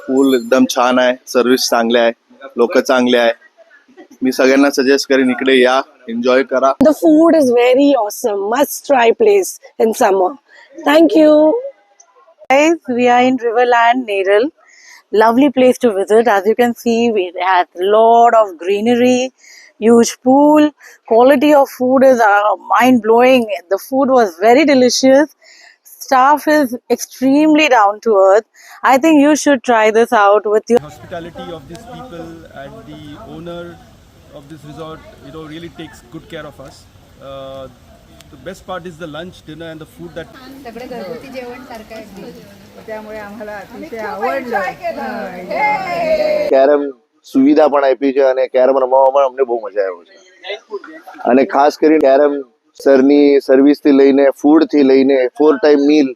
Pool एकदम छान आहे, सर्व्हिस चांगले आहे, लोक चांगले आहे. मी सगळ्यांना सजेस्ट करेन इकडे या, एन्जॉय करा. The food is very awesome. Must try place in summer. Thank you. Guys, we are in Riverland, Neral. Lovely place to visit. As you can see, we have a lot of greenery, huge pool. Quality of food is mind blowing. The food was very delicious. Staff is extremely down to earth. I think you should try this out with your Hospitality of these people and the owner of this resort, really takes good care of us. The best part is the lunch, dinner, and the food that. सगळे घरगुती जेवण सारखं आहे. त्यामुळे आम्हाला अतिशय आवडलं. Carrom સુવિધા પણ આપી છે અને કેરમ રમવામાં અમને બહુ મજા આવ્યો છે. અને ખાસ કરીને કેરમ સરની સર્વિસથી લઈને ફૂડથી લઈને 4 ટાઈમ મીલ,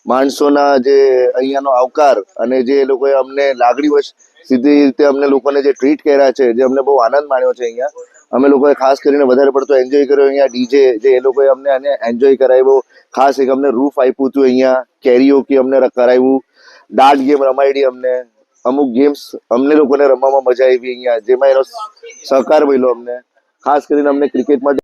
માણસોના જે અહીંયાનો આવકાર અને જે એ લોકોએ અમને લાગણીવશ સીધી રીતે અમને લોકોને જે ટ્રીટ કર્યા છે, જે અમને બહુ આનંદ માણ્યો છે અહીંયા. અમે લોકોએ ખાસ કરીને વધારે પડતો એન્જોય કર્યો અહીંયા. ડીજે જે એ લોકોએ અમને આને એન્જોય કરાવ્યો. ખાસ એક અમને રૂફ આપ્યું હતું અહીંયા, કેરીઓકી અમને કરાવ્યું, ડાર્ટ ગેમ રમાડી અમને, અમુક ગેમ્સ અમને લોકોને રમવામાં મજા આવી અહીંયા, જેમાં એનો સહકાર મળ્યો અમને. ખાસ કરીને અમને ક્રિકેટ માટે